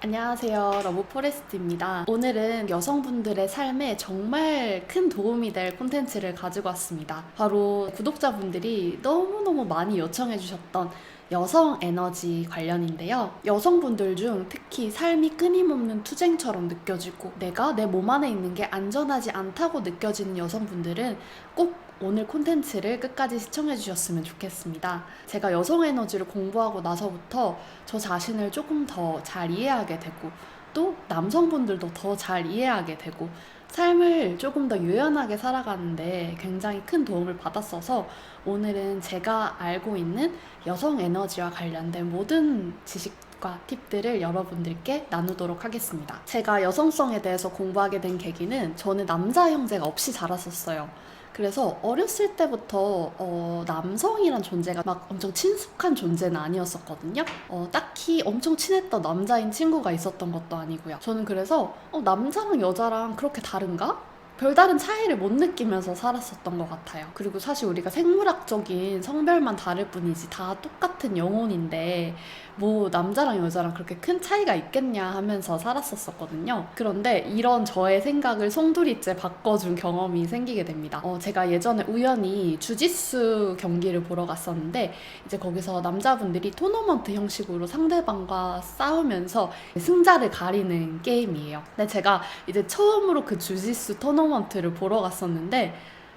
안녕하세요. 러브포레스트입니다. 오늘은 여성분들의 삶에 정말 큰 도움이 될 콘텐츠를 가지고 왔습니다. 바로 구독자분들이 너무너무 많이 요청해주셨던 여성 에너지 관련인데요. 여성분들 중 특히 삶이 끊임없는 투쟁처럼 느껴지고 내가 내 몸 안에 있는 게 안전하지 않다고 느껴지는 여성분들은 꼭 오늘 콘텐츠를 끝까지 시청해 주셨으면 좋겠습니다. 제가 여성 에너지를 공부하고 나서부터 저 자신을 조금 더 잘 이해하게 되고 또 남성분들도 더 잘 이해하게 되고 삶을 조금 더 유연하게 살아가는데 굉장히 큰 도움을 받았어서 오늘은 제가 알고 있는 여성 에너지와 관련된 모든 지식과 팁들을 여러분들께 나누도록 하겠습니다. 제가 여성성에 대해서 공부하게 된 계기는 저는 남자 형제가 없이 자랐었어요. 그래서 어렸을 때부터 남성이란 존재가 막 엄청 친숙한 존재는 아니었었거든요. 딱히 엄청 친했던 남자인 친구가 있었던 것도 아니고요. 저는 그래서 남자랑 여자랑 그렇게 다른가? 별다른 차이를 못 느끼면서 살았었던 것 같아요. 그리고 사실 우리가 생물학적인 성별만 다를 뿐이지 다 똑같은 영혼인데 뭐 남자랑 여자랑 그렇게 큰 차이가 있겠냐 하면서 살았었거든요. 그런데 이런 저의 생각을 송두리째 바꿔준 경험이 생기게 됩니다. 제가 예전에 우연히 주짓수 경기를 보러 갔었는데 이제 거기서 남자분들이 토너먼트 형식으로 상대방과 싸우면서 승자를 가리는 게임이에요. 근데 제가 이제 처음으로 그 주짓수 토너먼트를 보러 갔었는데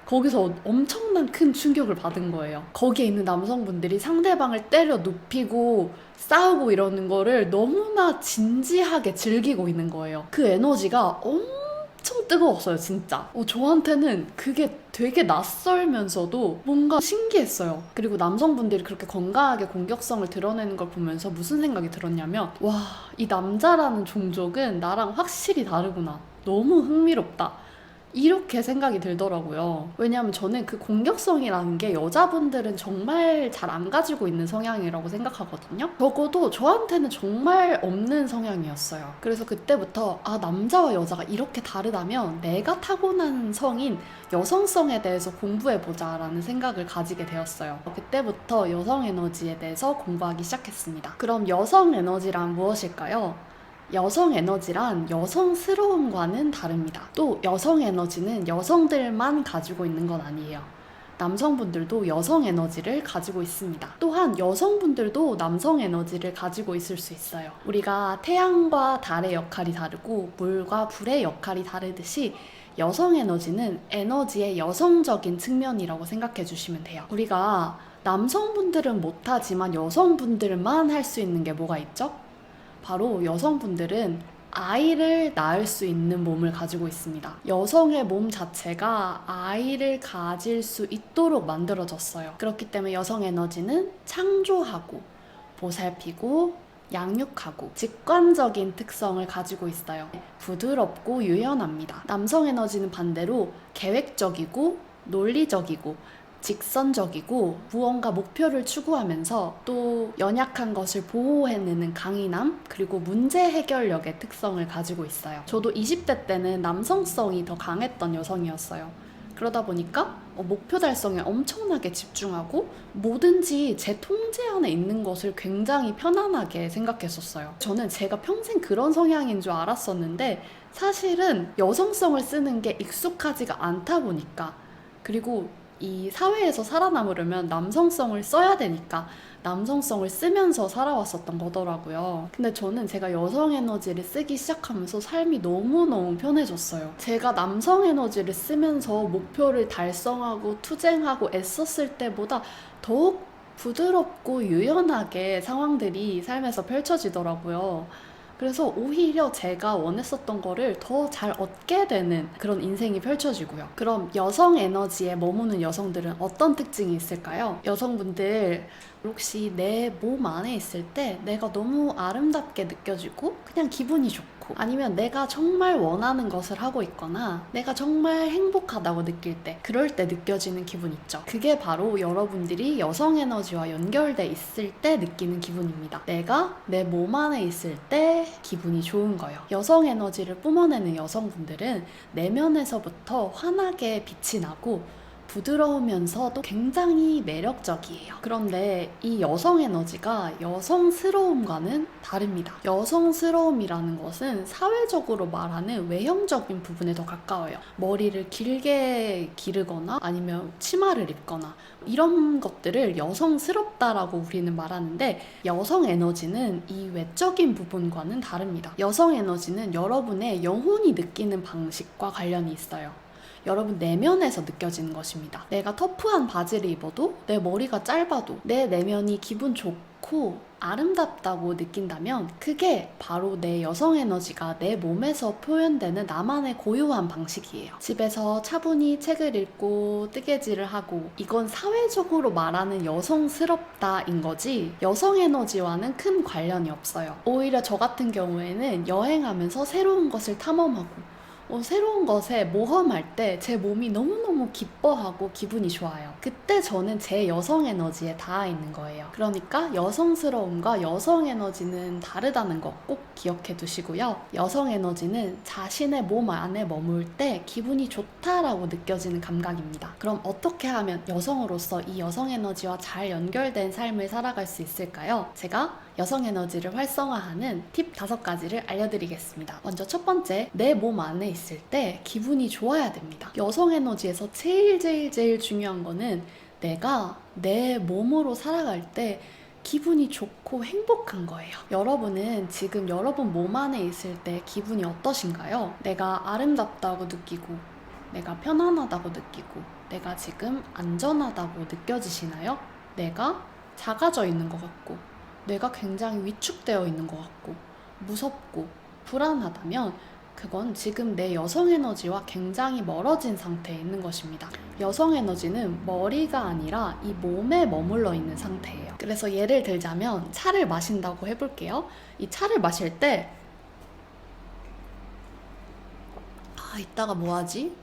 거기서 엄청난 큰 충격을 받은 거예요. 거기에 있는 남성분들이 상대방을 때려 눕히고 싸우고 이러는 거를 너무나 진지하게 즐기고 있는 거예요. 그 에너지가 엄청 뜨거웠어요, 진짜. 저한테는 그게 되게 낯설면서도 뭔가 신기했어요. 그리고 남성분들이 그렇게 건강하게 공격성을 드러내는 걸 보면서 무슨 생각이 들었냐면 와, 이 남자라는 종족은 나랑 확실히 다르구나. 너무 흥미롭다. 이렇게 생각이 들더라고요. 왜냐하면 저는 그 공격성이라는 게 여자분들은 정말 잘 안 가지고 있는 성향이라고 생각하거든요. 적어도 저한테는 정말 없는 성향이었어요. 그래서 그때부터 남자와 여자가 이렇게 다르다면 내가 타고난 성인 여성성에 대해서 공부해보자 라는 생각을 가지게 되었어요. 그때부터 여성 에너지에 대해서 공부하기 시작했습니다. 그럼 여성 에너지란 무엇일까요? 여성 에너지란 여성스러움과는 다릅니다. 또 여성 에너지는 여성들만 가지고 있는 건 아니에요. 남성분들도 여성 에너지를 가지고 있습니다. 또한 여성분들도 남성 에너지를 가지고 있을 수 있어요. 우리가 태양과 달의 역할이 다르고 물과 불의 역할이 다르듯이 여성 에너지는 에너지의 여성적인 측면이라고 생각해 주시면 돼요. 우리가 남성분들은 못하지만 여성분들만 할 수 있는 게 뭐가 있죠? 바로 여성분들은 아이를 낳을 수 있는 몸을 가지고 있습니다. 여성의 몸 자체가 아이를 가질 수 있도록 만들어졌어요. 그렇기 때문에 여성 에너지는 창조하고 보살피고 양육하고 직관적인 특성을 가지고 있어요. 부드럽고 유연합니다. 남성 에너지는 반대로 계획적이고 논리적이고 직선적이고 무언가 목표를 추구하면서 또 연약한 것을 보호해내는 강인함 그리고 문제 해결력의 특성을 가지고 있어요. 저도 20대 때는 남성성이 더 강했던 여성이었어요. 그러다 보니까 목표 달성에 엄청나게 집중하고 뭐든지 제 통제 안에 있는 것을 굉장히 편안하게 생각했었어요. 저는 제가 평생 그런 성향인 줄 알았었는데 사실은 여성성을 쓰는 게 익숙하지가 않다 보니까 그리고 이 사회에서 살아남으려면 남성성을 써야 되니까 남성성을 쓰면서 살아왔었던 거더라고요. 근데 저는 제가 여성 에너지를 쓰기 시작하면서 삶이 너무너무 편해졌어요. 제가 남성 에너지를 쓰면서 목표를 달성하고 투쟁하고 애썼을 때보다 더욱 부드럽고 유연하게 상황들이 삶에서 펼쳐지더라고요. 그래서 오히려 제가 원했었던 거를 더 잘 얻게 되는 그런 인생이 펼쳐지고요. 그럼 여성 에너지에 머무는 여성들은 어떤 특징이 있을까요? 여성분들 혹시 내 몸 안에 있을 때 내가 너무 아름답게 느껴지고 그냥 기분이 좋고 아니면 내가 정말 원하는 것을 하고 있거나 내가 정말 행복하다고 느낄 때 그럴 때 느껴지는 기분 있죠. 그게 바로 여러분들이 여성 에너지와 연결돼 있을 때 느끼는 기분입니다. 내가 내 몸 안에 있을 때 기분이 좋은 거예요. 여성 에너지를 뿜어내는 여성분들은 내면에서부터 환하게 빛이 나고 부드러우면서도 굉장히 매력적이에요. 그런데 이 여성 에너지가 여성스러움과는 다릅니다. 여성스러움이라는 것은 사회적으로 말하는 외형적인 부분에 더 가까워요. 머리를 길게 기르거나 아니면 치마를 입거나 이런 것들을 여성스럽다라고 우리는 말하는데, 여성 에너지는 이 외적인 부분과는 다릅니다. 여성 에너지는 여러분의 영혼이 느끼는 방식과 관련이 있어요. 여러분 내면에서 느껴지는 것입니다. 내가 터프한 바지를 입어도, 내 머리가 짧아도 내 내면이 기분 좋고 아름답다고 느낀다면 그게 바로 내 여성 에너지가 내 몸에서 표현되는 나만의 고유한 방식이에요. 집에서 차분히 책을 읽고 뜨개질을 하고, 이건 사회적으로 말하는 여성스럽다인 거지 여성 에너지와는 큰 관련이 없어요. 오히려 저 같은 경우에는 여행하면서 새로운 것을 탐험하고 새로운 것에 모험할 때 제 몸이 너무너무 기뻐하고 기분이 좋아요. 그때 저는 제 여성 에너지에 닿아 있는 거예요. 그러니까 여성스러움과 여성 에너지는 다르다는 거 꼭 기억해 두시고요. 여성 에너지는 자신의 몸 안에 머물 때 기분이 좋다라고 느껴지는 감각입니다. 그럼 어떻게 하면 여성으로서 이 여성 에너지와 잘 연결된 삶을 살아갈 수 있을까요? 제가 여성 에너지를 활성화하는 팁 5가지를 알려드리겠습니다. 먼저 첫 번째, 내 몸 안에 있을 때 기분이 좋아야 됩니다. 여성 에너지에서 제일 중요한 거는 내가 내 몸으로 살아갈 때 기분이 좋고 행복한 거예요. 여러분은 지금 여러분 몸 안에 있을 때 기분이 어떠신가요? 내가 아름답다고 느끼고, 내가 편안하다고 느끼고, 내가 지금 안전하다고 느껴지시나요? 내가 작아져 있는 것 같고, 내가 굉장히 위축되어 있는 것 같고, 무섭고 불안하다면 그건 지금 내 여성 에너지와 굉장히 멀어진 상태에 있는 것입니다. 여성 에너지는 머리가 아니라 이 몸에 머물러 있는 상태예요. 그래서 예를 들자면 차를 마신다고 해볼게요. 이 차를 마실 때 이따가 뭐 하지?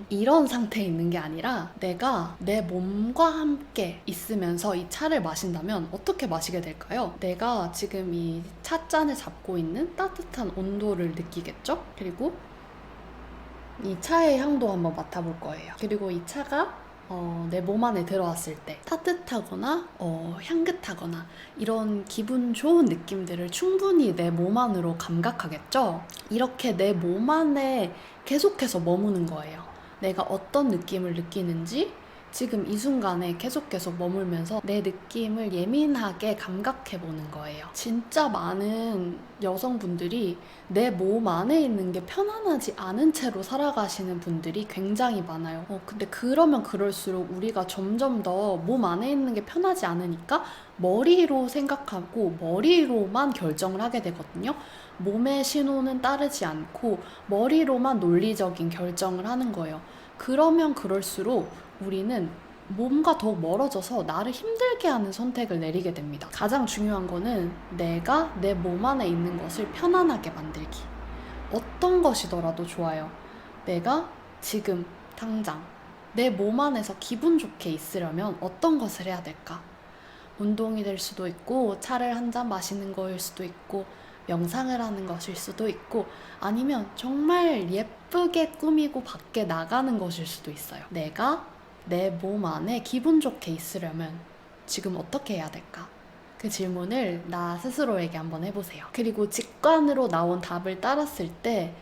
이런 상태에 있는 게 아니라 내가 내 몸과 함께 있으면서 이 차를 마신다면 어떻게 마시게 될까요? 내가 지금 이 찻잔을 잡고 있는 따뜻한 온도를 느끼겠죠? 그리고 이 차의 향도 한번 맡아볼 거예요. 그리고 이 차가 내 몸 안에 들어왔을 때 따뜻하거나 향긋하거나 이런 기분 좋은 느낌들을 충분히 내 몸 안으로 감각하겠죠? 이렇게 내 몸 안에 계속해서 머무는 거예요. 내가 어떤 느낌을 느끼는지 지금 이 순간에 계속해서 머물면서 내 느낌을 예민하게 감각해보는 거예요. 진짜 많은 여성분들이 내 몸 안에 있는 게 편안하지 않은 채로 살아가시는 분들이 굉장히 많아요. 근데 그러면 그럴수록 우리가 점점 더 몸 안에 있는 게 편하지 않으니까 머리로 생각하고 머리로만 결정을 하게 되거든요. 몸의 신호는 따르지 않고 머리로만 논리적인 결정을 하는 거예요. 그러면 그럴수록 우리는 몸과 더욱 멀어져서 나를 힘들게 하는 선택을 내리게 됩니다. 가장 중요한 거는 내가 내 몸 안에 있는 것을 편안하게 만들기. 어떤 것이더라도 좋아요. 내가 지금 당장 내 몸 안에서 기분 좋게 있으려면 어떤 것을 해야 될까? 운동이 될 수도 있고, 차를 한 잔 마시는 거일 수도 있고, 명상을 하는 것일 수도 있고, 아니면 정말 예쁘게 꾸미고 밖에 나가는 것일 수도 있어요. 내가 내 몸 안에 기분 좋게 있으려면 지금 어떻게 해야 될까? 그 질문을 나 스스로에게 한번 해보세요. 그리고 직관으로 나온 답을 따랐을 때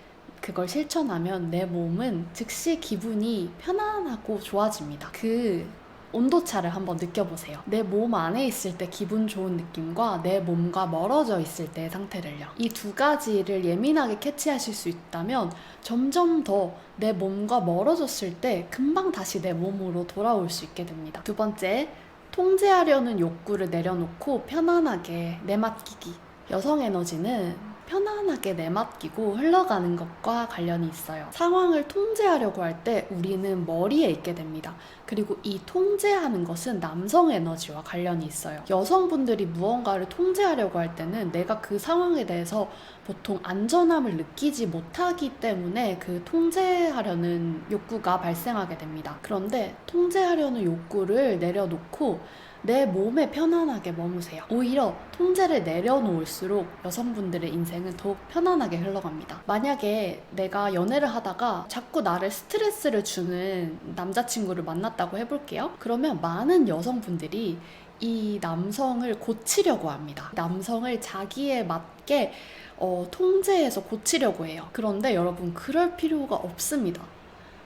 그걸 실천하면 내 몸은 즉시 기분이 편안하고 좋아집니다. 그 온도차를 한번 느껴보세요. 내 몸 안에 있을 때 기분 좋은 느낌과 내 몸과 멀어져 있을 때의 상태를요. 이 2가지를 예민하게 캐치하실 수 있다면 점점 더 내 몸과 멀어졌을 때 금방 다시 내 몸으로 돌아올 수 있게 됩니다. 2번째, 통제하려는 욕구를 내려놓고 편안하게 내맡기기. 여성 에너지는 편안하게 내맡기고 흘러가는 것과 관련이 있어요. 상황을 통제하려고 할 때 우리는 머리에 있게 됩니다. 그리고 이 통제하는 것은 남성 에너지와 관련이 있어요. 여성분들이 무언가를 통제하려고 할 때는 내가 그 상황에 대해서 보통 안전함을 느끼지 못하기 때문에 그 통제하려는 욕구가 발생하게 됩니다. 그런데 통제하려는 욕구를 내려놓고 내 몸에 편안하게 머무세요. 오히려 통제를 내려놓을수록 여성분들의 인생은 더욱 편안하게 흘러갑니다. 만약에 내가 연애를 하다가 자꾸 나를 스트레스를 주는 남자친구를 만났다고 해볼게요. 그러면 많은 여성분들이 이 남성을 고치려고 합니다. 남성을 자기에 맞게 통제해서 고치려고 해요. 그런데 여러분, 그럴 필요가 없습니다.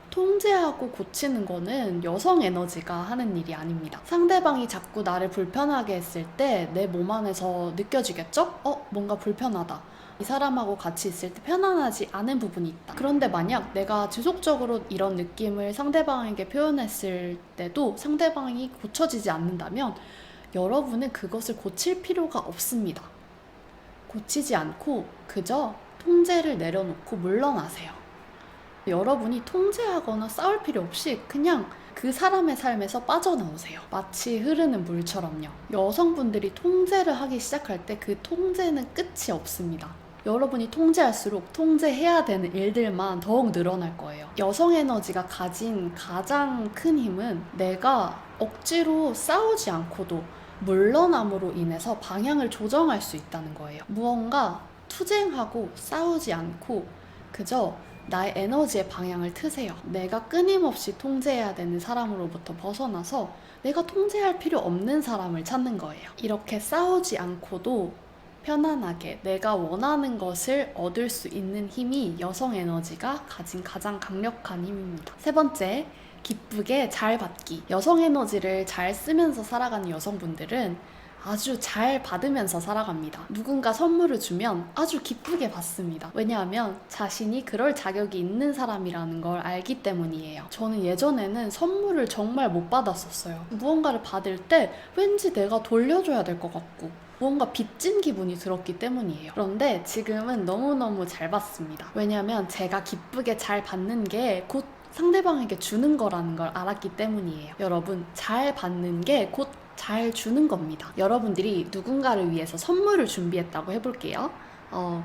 통제하고 고치는 거는 여성 에너지가 하는 일이 아닙니다. 상대방이 자꾸 나를 불편하게 했을 때 내 몸 안에서 느껴지겠죠? 뭔가 불편하다. 이 사람하고 같이 있을 때 편안하지 않은 부분이 있다. 그런데 만약 내가 지속적으로 이런 느낌을 상대방에게 표현했을 때도 상대방이 고쳐지지 않는다면 여러분은 그것을 고칠 필요가 없습니다. 고치지 않고 그저 통제를 내려놓고 물러나세요. 여러분이 통제하거나 싸울 필요 없이 그냥 그 사람의 삶에서 빠져나오세요. 마치 흐르는 물처럼요. 여성분들이 통제를 하기 시작할 때 그 통제는 끝이 없습니다. 여러분이 통제할수록 통제해야 되는 일들만 더욱 늘어날 거예요. 여성 에너지가 가진 가장 큰 힘은 내가 억지로 싸우지 않고도 물러남으로 인해서 방향을 조정할 수 있다는 거예요. 무언가 투쟁하고 싸우지 않고 그저 나의 에너지의 방향을 트세요. 내가 끊임없이 통제해야 되는 사람으로부터 벗어나서 내가 통제할 필요 없는 사람을 찾는 거예요. 이렇게 싸우지 않고도 편안하게 내가 원하는 것을 얻을 수 있는 힘이 여성 에너지가 가진 가장 강력한 힘입니다. 세 번째, 기쁘게 잘 받기. 여성 에너지를 잘 쓰면서 살아가는 여성분들은 아주 잘 받으면서 살아갑니다. 누군가 선물을 주면 아주 기쁘게 받습니다. 왜냐하면 자신이 그럴 자격이 있는 사람이라는 걸 알기 때문이에요. 저는 예전에는 선물을 정말 못 받았었어요. 무언가를 받을 때 왠지 내가 돌려줘야 될 것 같고 무언가 빚진 기분이 들었기 때문이에요. 그런데 지금은 너무너무 잘 받습니다. 왜냐하면 제가 기쁘게 잘 받는 게 곧 상대방에게 주는 거라는 걸 알았기 때문이에요. 여러분, 잘 받는 게 곧 잘 주는 겁니다. 여러분들이 누군가를 위해서 선물을 준비했다고 해볼게요.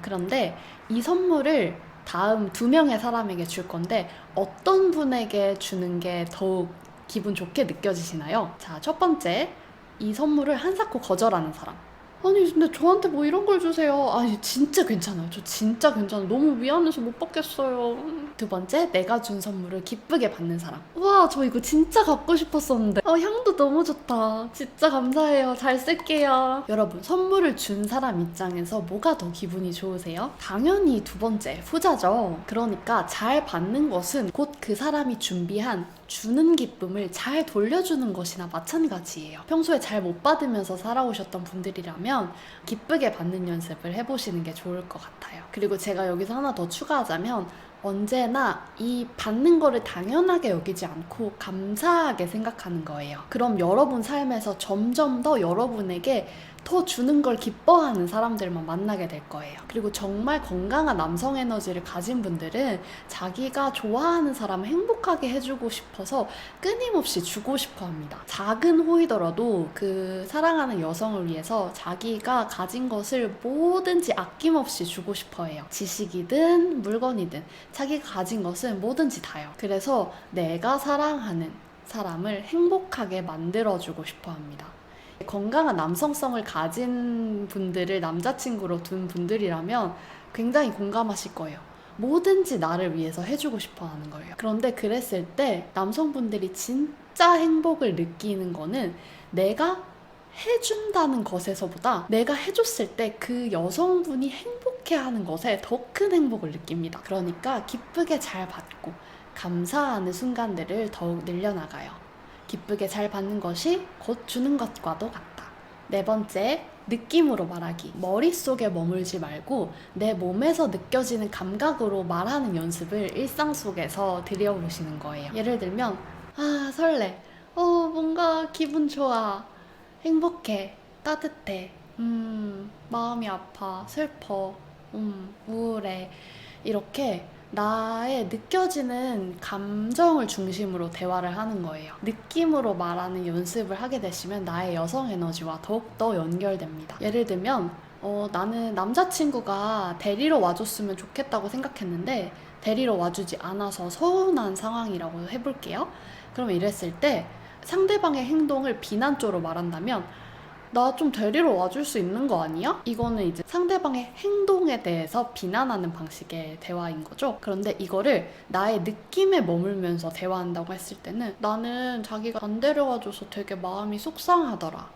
그런데 이 선물을 다음 2명의 사람에게 줄 건데 어떤 분에게 주는 게 더욱 기분 좋게 느껴지시나요? 자, 첫 번째, 이 선물을 한사코 거절하는 사람. 아니 근데 저한테 뭐 이런 걸 주세요. 아니 진짜 괜찮아요. 저 진짜 괜찮아요. 너무 미안해서 못 받겠어요. 두 번째, 내가 준 선물을 기쁘게 받는 사람. 와, 저 이거 진짜 갖고 싶었었는데 향도 너무 좋다. 진짜 감사해요. 잘 쓸게요. 여러분, 선물을 준 사람 입장에서 뭐가 더 기분이 좋으세요? 당연히 두 번째, 후자죠. 그러니까 잘 받는 것은 곧 그 사람이 준비한 주는 기쁨을 잘 돌려주는 것이나 마찬가지예요. 평소에 잘 못 받으면서 살아오셨던 분들이라면 기쁘게 받는 연습을 해보시는 게 좋을 것 같아요. 그리고 제가 여기서 하나 더 추가하자면 언제나 이 받는 거를 당연하게 여기지 않고 감사하게 생각하는 거예요. 그럼 여러분 삶에서 점점 더 여러분에게 더 주는 걸 기뻐하는 사람들만 만나게 될 거예요. 그리고 정말 건강한 남성 에너지를 가진 분들은 자기가 좋아하는 사람을 행복하게 해주고 싶어서 끊임없이 주고 싶어 합니다. 작은 호의더라도 그 사랑하는 여성을 위해서 자기가 가진 것을 뭐든지 아낌없이 주고 싶어 해요. 지식이든 물건이든 자기가 가진 것은 뭐든지 다요. 그래서 내가 사랑하는 사람을 행복하게 만들어주고 싶어 합니다. 건강한 남성성을 가진 분들을 남자친구로 둔 분들이라면 굉장히 공감하실 거예요. 뭐든지 나를 위해서 해주고 싶어 하는 거예요. 그런데 그랬을 때 남성분들이 진짜 행복을 느끼는 거는 내가 해준다는 것에서보다 내가 해줬을 때 그 여성분이 행복해하는 것에 더 큰 행복을 느낍니다. 그러니까 기쁘게 잘 받고 감사하는 순간들을 더욱 늘려나가요. 기쁘게 잘 받는 것이 곧 주는 것과도 같다. 네 번째, 느낌으로 말하기. 머릿속에 머물지 말고 내 몸에서 느껴지는 감각으로 말하는 연습을 일상 속에서 들여보시는 거예요. 예를 들면 설레. 뭔가 기분 좋아. 행복해. 따뜻해. 마음이 아파. 슬퍼. 우울해. 이렇게 나의 느껴지는 감정을 중심으로 대화를 하는 거예요. 느낌으로 말하는 연습을 하게 되시면 나의 여성 에너지와 더욱더 연결됩니다. 예를 들면 나는 남자친구가 데리러 와줬으면 좋겠다고 생각했는데 데리러 와주지 않아서 서운한 상황이라고 해볼게요. 그럼 이랬을 때 상대방의 행동을 비난 쪽으로 말한다면 나 좀 데리러 와줄 수 있는 거 아니야? 이거는 이제 상대방의 행동에 대해서 비난하는 방식의 대화인 거죠. 그런데 이거를 나의 느낌에 머물면서 대화한다고 했을 때는 나는 자기가 안 데려와줘서 되게 마음이 속상하더라.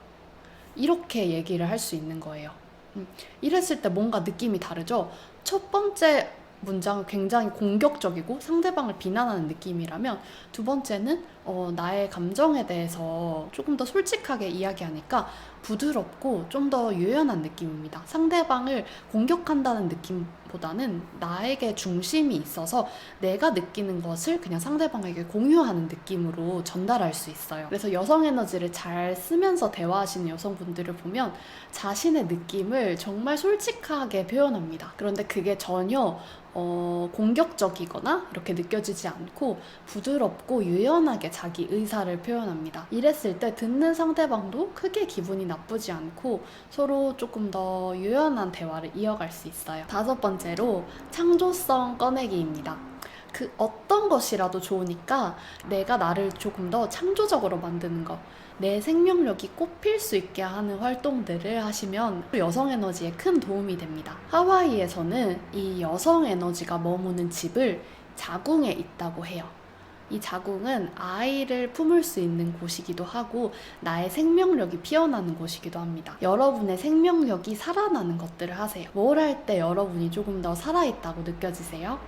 이렇게 얘기를 할 수 있는 거예요. 이랬을 때 뭔가 느낌이 다르죠? 첫 번째 문장은 굉장히 공격적이고 상대방을 비난하는 느낌이라면 두 번째는 나의 감정에 대해서 조금 더 솔직하게 이야기하니까 부드럽고 좀 더 유연한 느낌입니다. 상대방을 공격한다는 느낌보다는 나에게 중심이 있어서 내가 느끼는 것을 그냥 상대방에게 공유하는 느낌으로 전달할 수 있어요. 그래서 여성 에너지를 잘 쓰면서 대화하시는 여성분들을 보면 자신의 느낌을 정말 솔직하게 표현합니다. 그런데 그게 전혀 공격적이거나 이렇게 느껴지지 않고 부드럽고 유연하게 자기 의사를 표현합니다. 이랬을 때 듣는 상대방도 크게 기분이 나쁘지 않고 서로 조금 더 유연한 대화를 이어갈 수 있어요. 다섯 번째로 창조성 꺼내기입니다. 그 어떤 것이라도 좋으니까 내가 나를 조금 더 창조적으로 만드는 것, 내 생명력이 꽃필 수 있게 하는 활동들을 하시면 여성 에너지에 큰 도움이 됩니다. 하와이에서는 이 여성 에너지가 머무는 집을 자궁에 있다고 해요. 이 자궁은 아이를 품을 수 있는 곳이기도 하고 나의 생명력이 피어나는 곳이기도 합니다. 여러분의 생명력이 살아나는 것들을 하세요. 뭘 할 때 여러분이 조금 더 살아있다고 느껴지세요?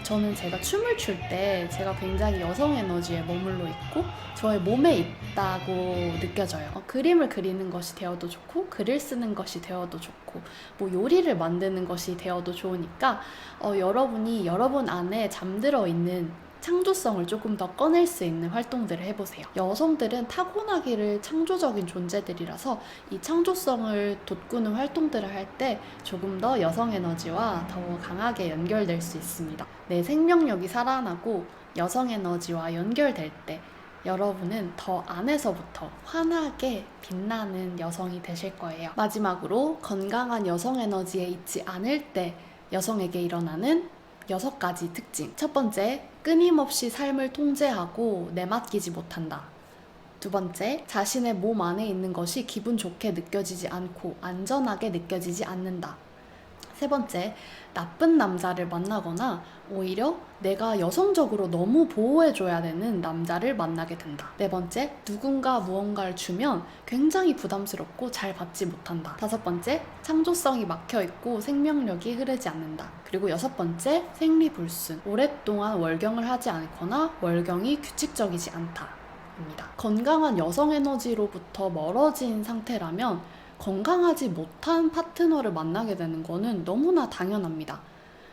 저는 제가 춤을 출 때 제가 굉장히 여성 에너지에 머물러 있고 저의 몸에 있다고 느껴져요. 그림을 그리는 것이 되어도 좋고 글을 쓰는 것이 되어도 좋고 뭐 요리를 만드는 것이 되어도 좋으니까 여러분이 여러분 안에 잠들어 있는 창조성을 조금 더 꺼낼 수 있는 활동들을 해보세요. 여성들은 타고나기를 창조적인 존재들이라서 이 창조성을 돋구는 활동들을 할 때 조금 더 여성 에너지와 더 강하게 연결될 수 있습니다. 내 생명력이 살아나고 여성 에너지와 연결될 때 여러분은 더 안에서부터 환하게 빛나는 여성이 되실 거예요. 마지막으로 건강한 여성 에너지에 있지 않을 때 여성에게 일어나는 6가지 특징. 첫 번째, 끊임없이 삶을 통제하고 내맡기지 못한다. 두 번째, 자신의 몸 안에 있는 것이 기분 좋게 느껴지지 않고 안전하게 느껴지지 않는다. 세 번째, 나쁜 남자를 만나거나 오히려 내가 여성적으로 너무 보호해줘야 되는 남자를 만나게 된다. 네 번째, 누군가 무언가를 주면 굉장히 부담스럽고 잘 받지 못한다. 다섯 번째, 창조성이 막혀있고 생명력이 흐르지 않는다. 그리고 여섯 번째, 생리불순. 오랫동안 월경을 하지 않거나 월경이 규칙적이지 않다. 입니다. 건강한 여성 에너지로부터 멀어진 상태라면 건강하지 못한 파트너를 만나게 되는 거는 너무나 당연합니다.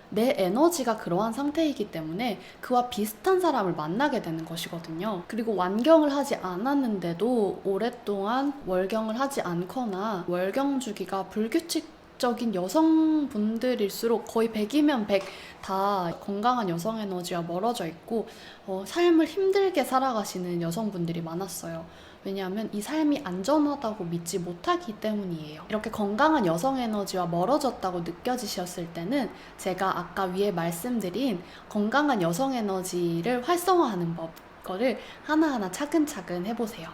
내 에너지가 그러한 상태이기 때문에 그와 비슷한 사람을 만나게 되는 것이거든요. 그리고 완경을 하지 않았는데도 오랫동안 월경을 하지 않거나 월경 주기가 불규칙적인 여성분들일수록 거의 100이면 100 다 건강한 여성 에너지와 멀어져 있고 삶을 힘들게 살아가시는 여성분들이 많았어요. 왜냐하면 이 삶이 안전하다고 믿지 못하기 때문이에요. 이렇게 건강한 여성 에너지와 멀어졌다고 느껴지셨을 때는 제가 아까 위에 말씀드린 건강한 여성 에너지를 활성화하는 거를 하나하나 차근차근 해보세요.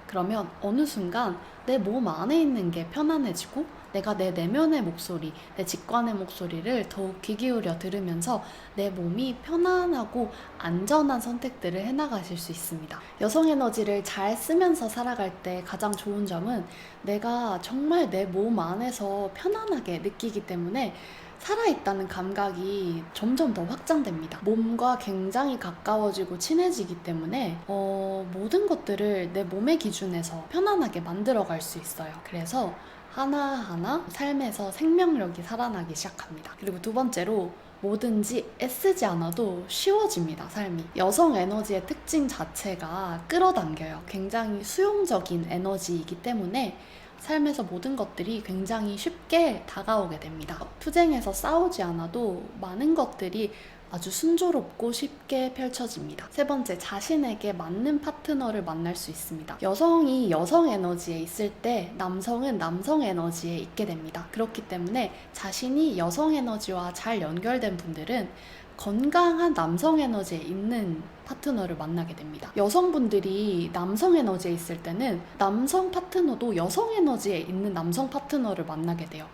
그러면 어느 순간 내 몸 안에 있는 게 편안해지고 내가 내 내면의 목소리, 내 직관의 목소리를 더욱 귀 기울여 들으면서 내 몸이 편안하고 안전한 선택들을 해나가실 수 있습니다. 여성 에너지를 잘 쓰면서 살아갈 때 가장 좋은 점은 내가 정말 내 몸 안에서 편안하게 느끼기 때문에 살아있다는 감각이 점점 더 확장됩니다. 몸과 굉장히 가까워지고 친해지기 때문에 모든 것들을 내 몸의 기준에서 편안하게 만들어갈 수 있어요. 그래서 하나하나 삶에서 생명력이 살아나기 시작합니다. 그리고 두 번째로 뭐든지 애쓰지 않아도 쉬워집니다, 삶이. 여성 에너지의 특징 자체가 끌어당겨요. 굉장히 수용적인 에너지이기 때문에 삶에서 모든 것들이 굉장히 쉽게 다가오게 됩니다. 투쟁에서 싸우지 않아도 많은 것들이 아주 순조롭고 쉽게 펼쳐집니다. 세 번째, 자신에게 맞는 파트너를 만날 수 있습니다. 여성이 여성 에너지에 있을 때 남성은 남성 에너지에 있게 됩니다. 그렇기 때문에 자신이 여성 에너지와 잘 연결된 분들은 건강한 남성 에너지에 있는 파트너를 만나게 됩니다. 여성분들이 남성 에너지에 있을 때는 남성 파트너도 여성 에너지에 있는 남성 파트너를 만나게 돼요.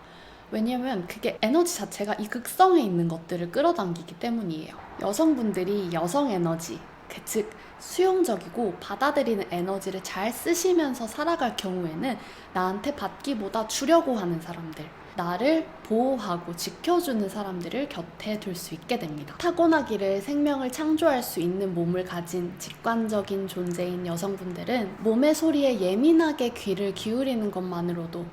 왜냐면 그게 에너지 자체가 이 극성에 있는 것들을 끌어당기기 때문이에요. 여성분들이 여성 에너지, 즉 수용적이고 받아들이는 에너지를 잘 쓰시면서 살아갈 경우에는 나한테 받기보다 주려고 하는 사람들, 나를 보호하고 지켜주는 사람들을 곁에 둘 수 있게 됩니다. 타고나기를 생명을 창조할 수 있는 몸을 가진 직관적인 존재인 여성분들은 몸의 소리에 예민하게 귀를 기울이는 것만으로도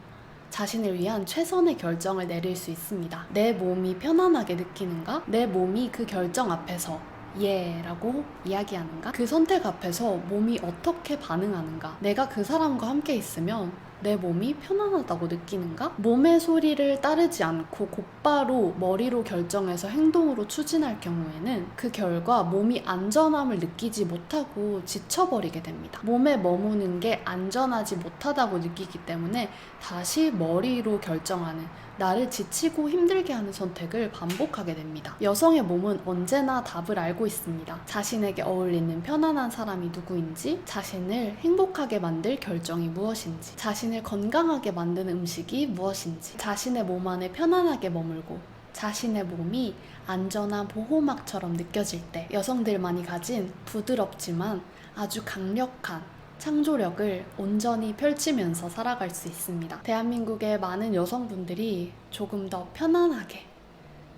자신을 위한 최선의 결정을 내릴 수 있습니다. 내 몸이 편안하게 느끼는가? 내 몸이 그 결정 앞에서 예 라고 이야기하는가? 그 선택 앞에서 몸이 어떻게 반응하는가? 내가 그 사람과 함께 있으면 내 몸이 편안하다고 느끼는가? 몸의 소리를 따르지 않고 곧바로 머리로 결정해서 행동으로 추진할 경우에는 그 결과 몸이 안전함을 느끼지 못하고 지쳐버리게 됩니다. 몸에 머무는 게 안전하지 못하다고 느끼기 때문에 다시 머리로 결정하는, 나를 지치고 힘들게 하는 선택을 반복하게 됩니다. 여성의 몸은 언제나 답을 알고 있습니다. 자신에게 어울리는 편안한 사람이 누구인지, 자신을 행복하게 만들 결정이 무엇인지, 자신을 건강하게 만드는 음식이 무엇인지, 자신의 몸 안에 편안하게 머물고 자신의 몸이 안전한 보호막처럼 느껴질 때 여성들만이 가진 부드럽지만 아주 강력한 창조력을 온전히 펼치면서 살아갈 수 있습니다. 대한민국의 많은 여성분들이 조금 더 편안하게,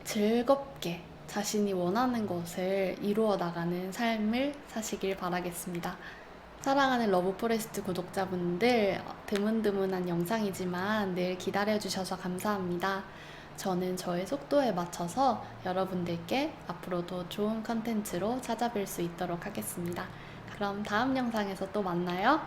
즐겁게 자신이 원하는 것을 이루어 나가는 삶을 사시길 바라겠습니다. 사랑하는 러브포레스트 구독자분들, 드문드문한 영상이지만 늘 기다려주셔서 감사합니다. 저는 저의 속도에 맞춰서 여러분들께 앞으로도 좋은 컨텐츠로 찾아뵐 수 있도록 하겠습니다. 그럼 다음 영상에서 또 만나요.